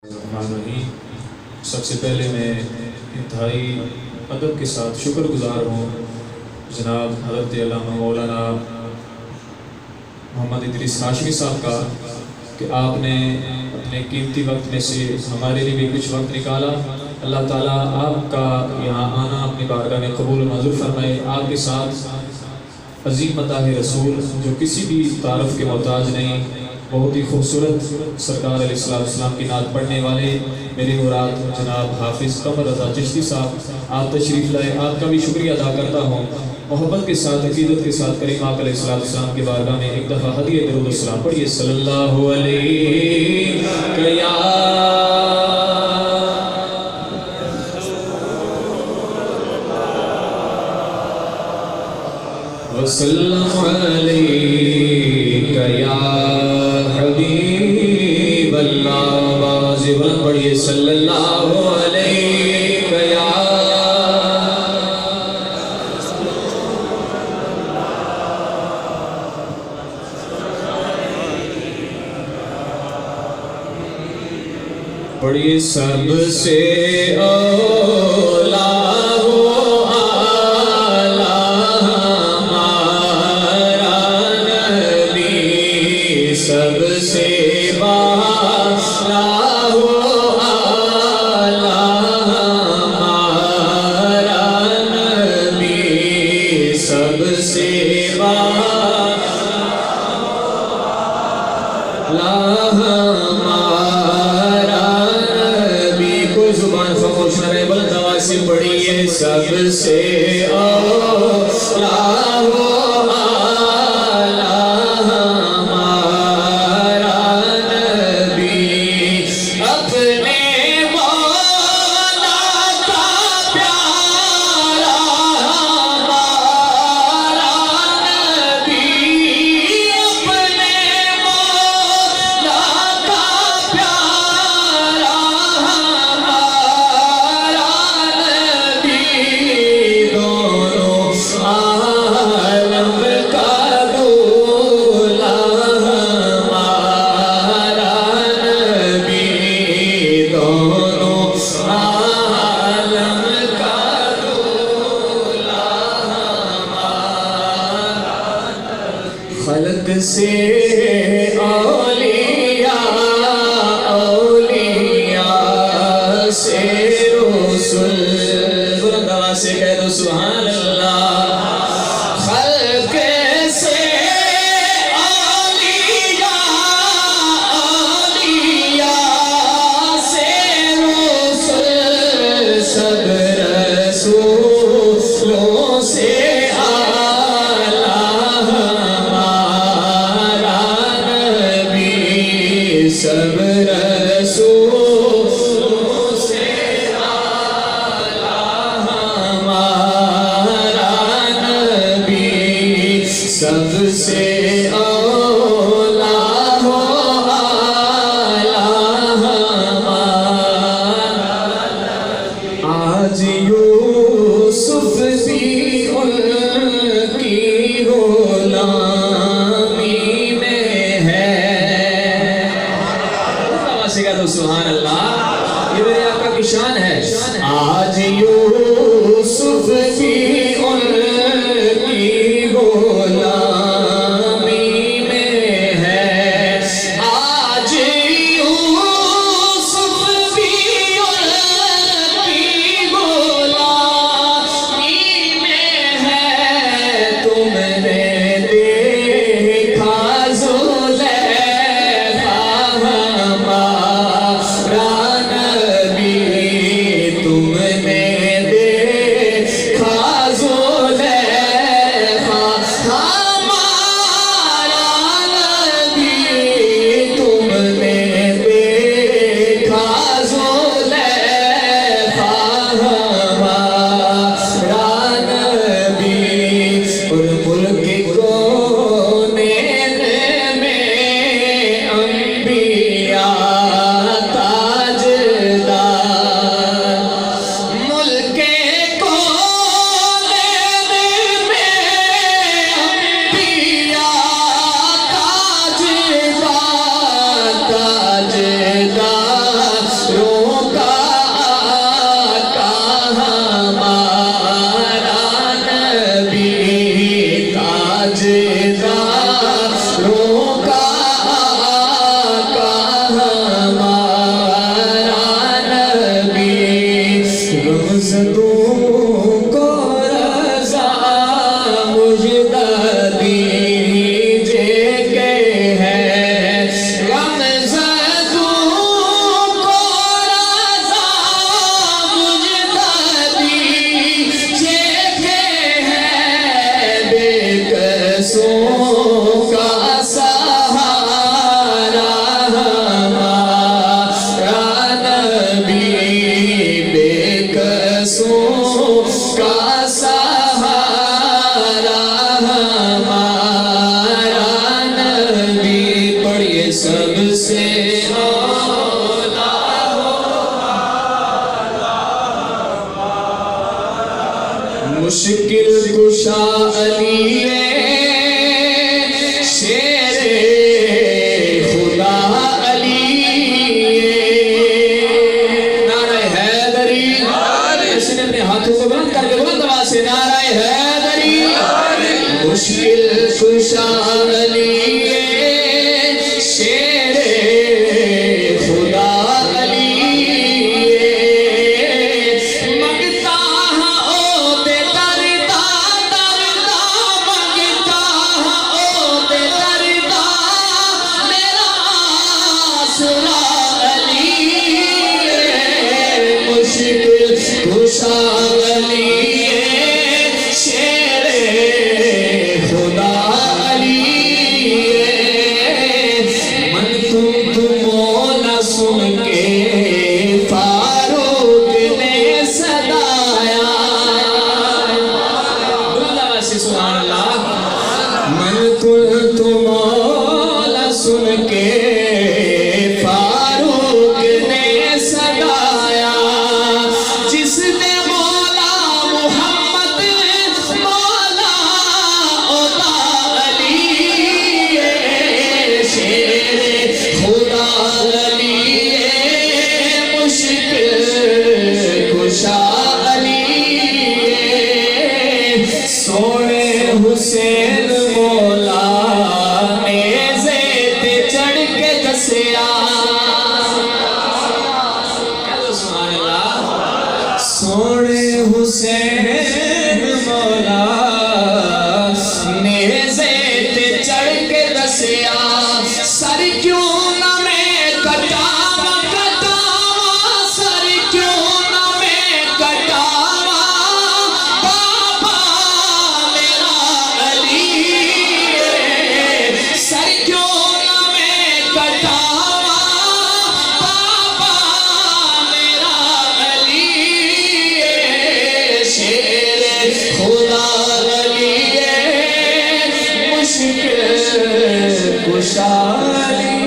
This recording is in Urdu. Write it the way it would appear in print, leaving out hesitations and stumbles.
سب سے پہلے میں انتہائی ادب کے ساتھ شکر گزار ہوں جناب حضرت علامہ مولانا محمد ادریس ہاشمی صاحب کا کہ آپ نے اپنے قیمتی وقت میں سے ہمارے لیے بھی کچھ وقت نکالا۔ اللہ تعالیٰ آپ کا یہاں آنا اپنی بارگاہ میں قبول و منظور فرمائے۔ آپ کے ساتھ عظیم مداح رسول جو کسی بھی تعارف کے محتاج نہیں، بہت ہی خوبصورت سرکار علیہ السلام کی نعت پڑھنے والے میرے مراد جناب حافظ قمر رضا چشتی صاحب، آپ تشریف لائے، آپ کا بھی شکریہ ادا کرتا ہوں۔ محبت کے ساتھ عقیدت کے ساتھ کریم آقا علیہ السلام کے بارگاہ میں ایک دفعہ ہدیہ درود السلام پڑھیے۔ صلی اللہ علیہ یا وسلم علیک یا حبیب اللہ، باز بلند پڑھیے صلی اللہ علیک یا پڑھیے سب سے اولا سب سے بالا ہو اعلیٰ ہمارا نبی، سب سے بالا ہمارا نبی۔ کوئی زبان خاموش نہ رہے، بلند آواز سے پڑھیے سب سے اولا ہو خلق سے اولیاء، اولیاء سے رسول، بلند آواز سے کہہ دو سبحان اللہ۔ خلق سے اولیاء، اولیاء سے رسول، سب رسولوں سے سب رسولوں سے اعلیٰ ہمارا نبی، سب سے اولیٰ ہو اعلیٰ ہمارا نبی۔ آج یوسف بھی ان کی غلامی میں ہے، سبحان اللہ، یہ میرے آقا کی شان ہے۔ آج یوسف بھی ان کی غلامی میں ہے، آج یوسف بھی ان کی غلامی میں ہے۔ تم نے دیکھا مشکل کشا علی شیر خدا علی نعرہ حیدری اس نے اپنے ہاتھوں کو بلند کر کے بلند آواز سے نعرہ حیدری مشکل کشا علی حسین مولا نیزے تے چڑھ کے دسیا سبحان اللہ سونے حسین مولا نیزے تے چڑھ کے دسیا سر کیوں نہ میں کٹاوا کٹاوا سر کیوں نہ میں کٹاوا بابا میرا سر کیوں نہ میں کٹاوا بابا میرا علی شیر خدا علی مشکل کشا علی